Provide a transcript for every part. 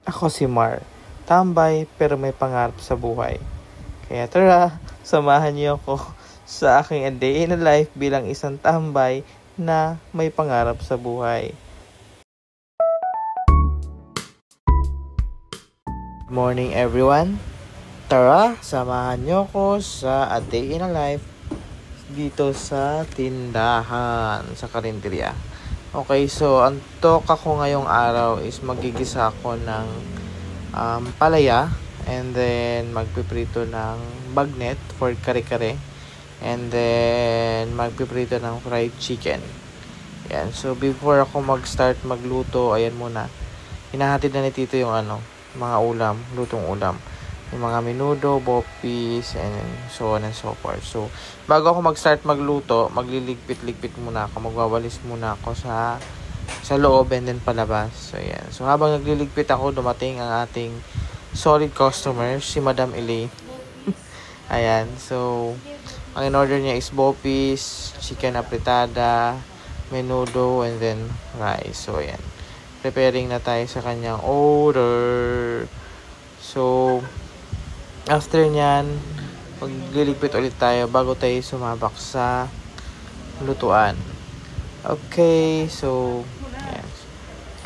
Ako si Mar, tambay pero may pangarap sa buhay. Kaya tara, samahan niyo ako sa aking a day in a life bilang isang tambay na may pangarap sa buhay. Good morning everyone. Tara, samahan niyo ako sa a day in a life dito sa tindahan, sa karinderya. Okay, so ang toka ko ngayong araw is magigisa ako ng palaya, and then magpiprito ng bagnet for kare-kare, and then magpiprito ng fried chicken. Yan, so before ako mag-start magluto, ayan muna, hinahatid na ni Tito yung mga ulam, lutong ulam, yung mga menudo, bopis, and so on and so forth. So bago ako mag-start magluto, magliligpit-ligpit muna ako, magwawalis muna ako sa loob and then palabas. So yan, so habang nagliligpit ako, dumating ang ating solid customer, si Madam Elaine. Ayan, so ang in-order niya is bopis, chicken apretada, menudo, and then rice. So ayan, preparing na tayo sa kanyang order. So after nyan, magliligpit ulit tayo bago tayo sumabak sa lutuan. Okay, so yes.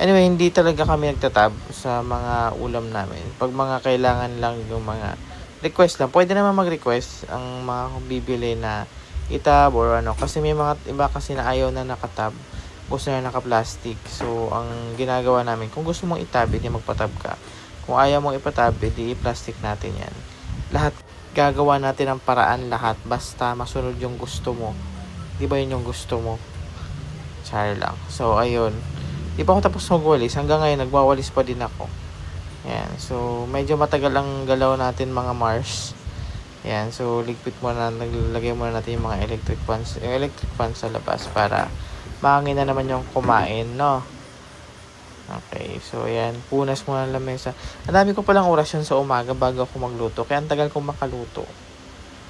Anyway, hindi talaga kami nagtatab sa mga ulam namin. Pag mga kailangan lang yung mga request lang, pwede naman mag-request ang mga bibili na itab or ano. Kasi may mga iba kasi na ayaw na nakatab, gusto na naka-plastic. So ang ginagawa namin, kung gusto mong itab, hindi magpatab ka. Kung ayaw mong ipatab, hindi i-plastic natin yan. Lahat, gagawa natin ang paraan lahat. Basta masunod yung gusto mo. Di ba yun yung gusto mo? Char lang. So, ayun. Di pa ako tapos magwalis. Hanggang ngayon, nagwawalis pa din ako. Yan. So, medyo matagal ang galaw natin mga Mars. Yan. So, ligpit muna. Naglagay muna natin yung mga electric fans. Yung electric fans sa labas para mahangin na naman yung kumain, no? Okay. So, yan. Punas muna ng lamesa. Ang dami ko palang orasyon sa umaga bago ako magluto. Kaya ang tagal kong makaluto.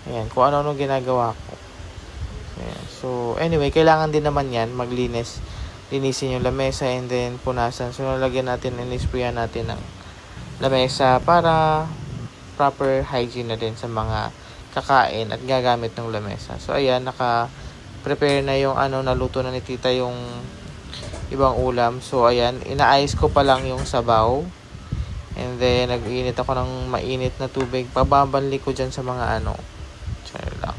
Ayan. Kung ano-ano ginagawa ko. Ayan. So, anyway, kailangan din naman yan, maglinis. Linisin yung lamesa and then punasan. So, nalagyan natin, inisprayan natin ng lamesa para proper hygiene na din sa mga kakain at gagamit ng lamesa. So, ayan, naka-prepare na yung naluto na ni Tita yung ibang ulam. So, ayan, inaayos ko pa lang yung sabaw. And then, nag-iinit ako ng mainit na tubig. Pababanli ko dyan sa mga Char lang.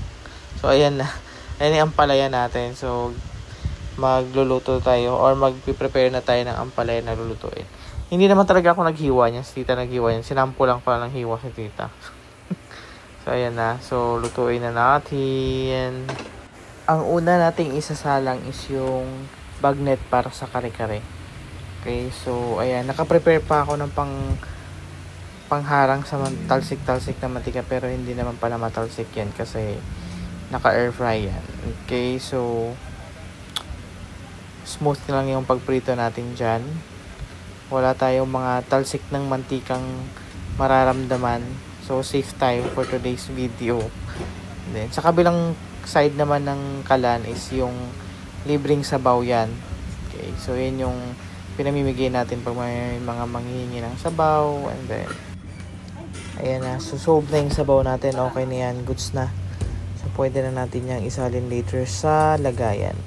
So, ayan na. Ayan yung ampalaya natin. So, magluluto tayo or mag-prepare na tayo ng ampalaya na lulutuin. Hindi naman talaga ako naghiwa niya. Si Tita naghiwa niya. Sinampo lang pala ng hiwa si Tita. So, ayan na. So, lutuin na natin. Ang una nating isasalang is yung bagnet para sa kare-kare. Okay, so, ayan. Nakaprepare pa ako ng pangharang sa talsik-talsik na mantika, pero hindi naman pala matalsik yan kasi naka-air fry yan. Okay, so smooth lang yung pagprito natin dyan. Wala tayong mga talsik ng mantikang mararamdaman. So, safe tayo for today's video. Then, sa kabilang side naman ng kalan is yung libreng sabaw yan. Okay, so yun yung pinamimigay natin pag may mga manghihingi ng sabaw. And then, ayan na. So, sob na yung sabaw natin. Okay na yan. Goods na. So, pwede na natin yung isalin later sa lagayan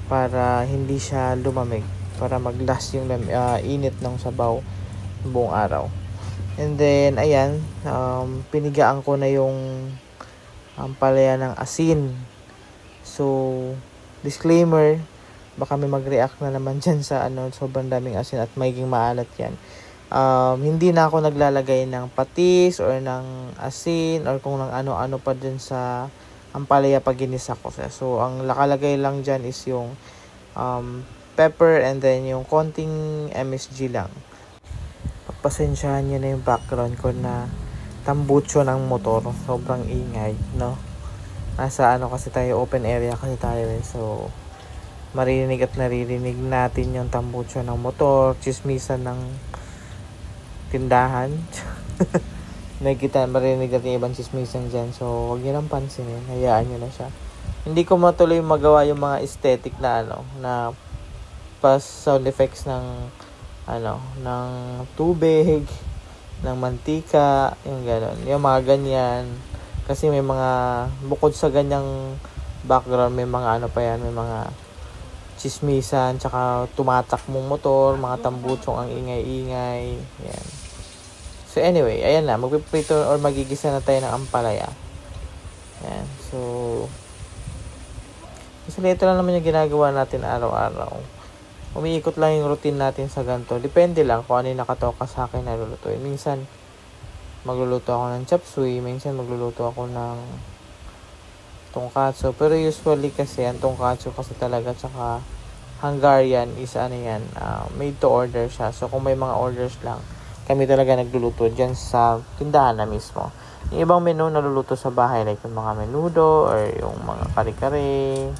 para hindi siya lumamig, para mag-last yung init ng sabaw buong araw. And then, ayan, pinigaan ko na yung palaya ng asin. So, disclaimer, baka may mag-react na naman dyan sa sobrang daming asin at magiging maalat yan. Hindi na ako naglalagay ng patis or ng asin or kung ng ano-ano pa dyan sa ampalaya pag ginisa ko. So, ang nakalagay lang dyan is yung pepper and then yung konting MSG lang. Pagpasensyahan nyo na yung background ko na tambucho ng motor. Sobrang ingay, no? Nasa kasi tayo, open area kasi tayo eh. So, maririnig at naririnig natin yung tambucho ng motor, chismisan ng tindahan. Marinig natin ibang chismisan dyan. So, huwag nyo nang pansinin. Hayaan nyo na siya. Hindi ko matuloy magawa yung mga aesthetic na na sound effects ng ng tubig, ng mantika, yung gano'n. Yung mga ganyan. Kasi may mga, bukod sa ganyang background, may mga pa yan, may mga chismisan, tsaka tumatakbong motor, mga tambutsong ang ingay-ingay. Yan. So anyway, ayan na, magpiprito or magigisa na tayo ng ampalaya. Yan. So, kasi ito lang naman yung ginagawa natin araw-araw. Umiikot lang yung routine natin sa ganito. Depende lang kung ano yung nakatoka sa akin na lulutuin. Minsan, magluluto ako ng chop suey. Minsan, magluluto ako ng tongkatsu. Pero usually kasi, ang tongkatsu kasi talaga, tsaka Hungarian is made to order siya. So, kung may mga orders lang, kami talaga nagluluto dyan sa tindahan na mismo. Yung ibang menu naluluto sa bahay, like yung mga menudo or yung mga kare-kare.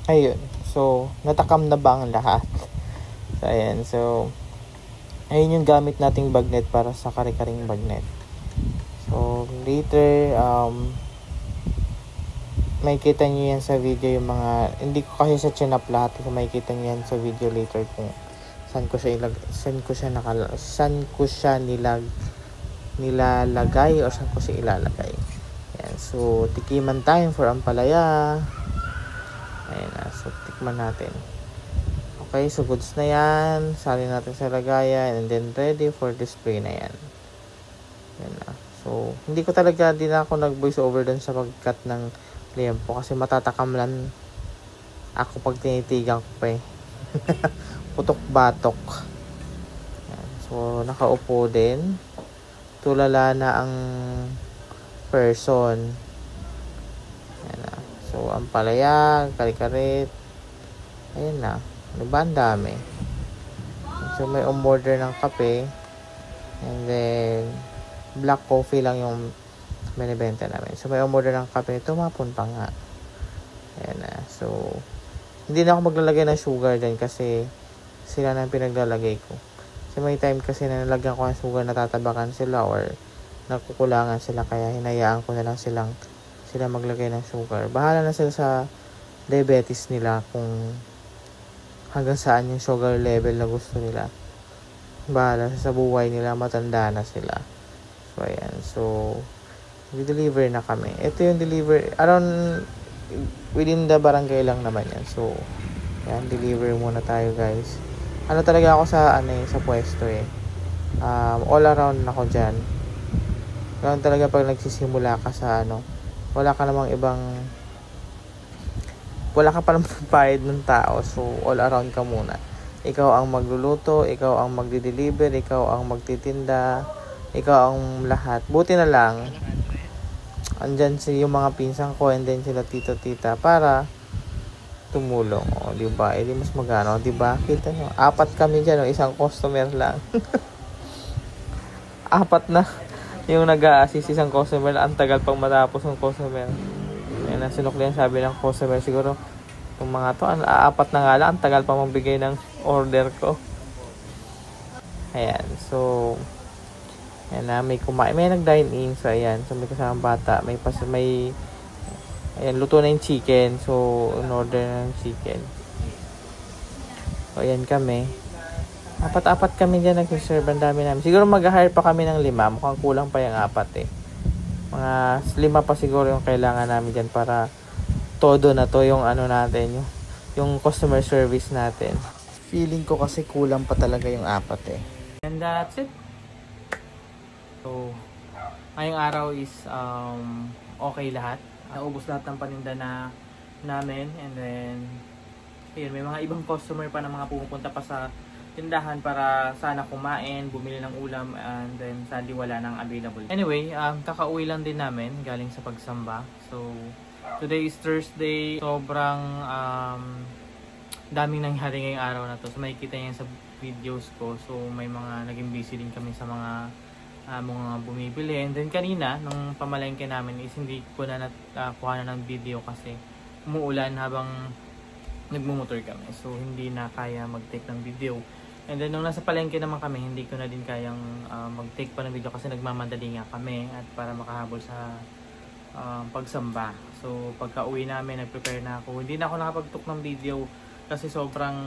Ayun. So, natakam na ba ang lahat? So, ayan. So, ayun yung gamit nating bagnet para sa kare-karing bagnet. So, later, may kita nyo yan sa video yung mga, hindi ko kasi sa chinap lahat. So, may kita nyo yan sa video later kung saan ko siya nilalagay o saan ko siya ilalagay. Ayan. So, tikiman time for ampalaya. Ayan na. So, tikman natin. Okay, so goods na yan. Salin natin sa lagayan. And then, ready for display na yan. Ayan na. So, hindi ko talaga, din ako nag-voice over dun sa pag-cut ng liempo. Kasi matatakam lang ako pag tinitigan ko pa eh. Putok-batok. Ayan. So, nakaupo din. Tulala na ang person. Ayan na. So, ampalaya, kare-karet. Ayan na. Ano ba? Ang dami. So, may umorder ng kape. And then, black coffee lang yung binibenta namin. So, may umorder ng kape. Tumapon pa nga. Ayan na. So, hindi na ako maglalagay ng sugar din kasi sila na pinaglalagay ko. Kasi may time kasi na nalagyan ko ng sugar, natatabakan sila or nakukulangan sila. Kaya hinayaan ko na lang sila maglagay ng sugar. Bahala na sila sa diabetes nila kung hanggang saan yung sugar level na gusto nila. Bahala sa buhay nila, matanda na sila. So, ayan. So, i-deliver na kami. Ito yung deliver, around within the barangay lang naman yan. So, ayan, deliver muna tayo guys. Ano talaga ako sa pwesto eh. All around ako dyan. Ganun talaga pag nagsisimula ka sa wala ka pa namang bayad ng tao. So, all around ka muna. Ikaw ang magluluto, ikaw ang magdi-deliver, ikaw ang magtitinda, ikaw ang lahat. Buti na lang, andyan yung mga pinsan ko and then sila tito-tita para tumulong. O, diba? E di mas magano, diba? Kita nyo, 4 kami dyan, isang customer lang. 4 na. Yung nag-a-assist isang customer, ang tagal pang matapos ng customer. Ayan na, sinuklihan sabi ng customer, siguro, yung mga to, 4 na nga lang, ang tagal pa magbigay ng order ko. Ayan, so, ayan na, may nag-dine in, so ayan, so may kasamang bata, ayan, luto na yung chicken, so, in-order na ng chicken. So, ayan kami. 4 kami dyan nag-serve, ang dami namin. Siguro mag-hire pa kami ng 5. Mukhang kulang pa yung 4 eh. Mga 5 pa siguro yung kailangan namin dyan para todo na to yung natin, yung customer service natin. Feeling ko kasi kulang pa talaga yung 4 eh. And that's it. So, ngayong araw is okay lahat. Naubos lahat ng paninda namin. And then, ayun, may mga ibang customer pa na mga pumupunta pa sa tindahan para sana kumain, bumili ng ulam, and then sadly wala nang available. Anyway, kakauwi lang din namin galing sa pagsamba. So, today is Thursday. Sobrang daming nangyari ngayong araw na to. So makikita niyo sa videos ko. So may mga naging busy din kami sa mga bumibili. And then kanina, nung pamalengke namin is hindi ko na kuha na ng video kasi umuulan habang nagmumotor kami. So hindi na kaya mag-take ng video. And then nung nasa palengke naman kami, hindi ko na din kayang mag-take pa ng video kasi nagmamadali nga kami at para makahabol sa pagsamba. So pagka uwi namin, nag-prepare na ako. Hindi na ako nakapag-took ng video kasi sobrang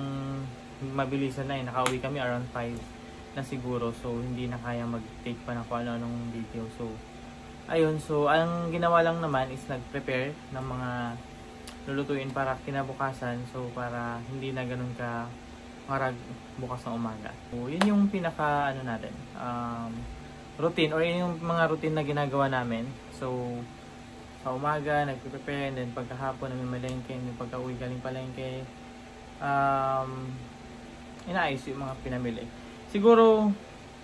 mabilisan na Nakauwi kami around 5 na siguro. So hindi na kaya mag-take pa ng kung ano-anong video. So ayun, so ang ginawa lang naman is nag-prepare ng mga lulutuin para kinabukasan. So para hindi na ganun ka marag bukas ng umaga. So, yun yung pinaka natin, routine or yun yung mga routine na ginagawa namin. So, sa umaga, nagpe-prepare, and then pagkahapon, namimalengke, and then pagka-uwi galing palengke, inaayos yung mga pinamili. Siguro,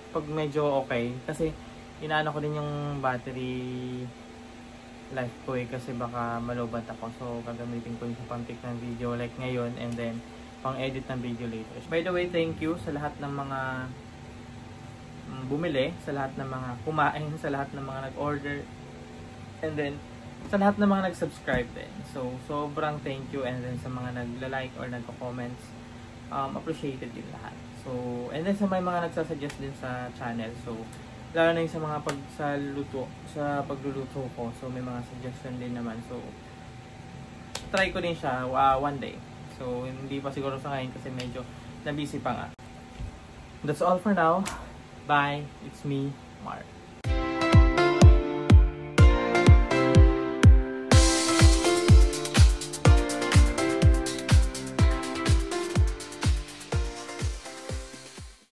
pag medyo okay, kasi inaano ko din yung battery life ko kasi baka malobat ako. So, gagamitin ko yung sa pang-pick ng video like ngayon, and then pang-edit ng video later. By the way, thank you sa lahat ng mga bumili, sa lahat ng mga kumain, sa lahat ng mga nag-order, and then sa lahat ng mga nag-subscribe din. So, sobrang thank you, and then sa mga nagla-like or nagko-comments, appreciated din lahat. So, and then sa may mga nagsasuggest din sa channel. So, lalo na yung sa mga sa pagluluto ko. So, may mga suggestion din naman. So, try ko din siya one day. So, hindi pa siguro sa ngayon kasi medyo na-busy pa nga. That's all for now. Bye. It's me, Mark.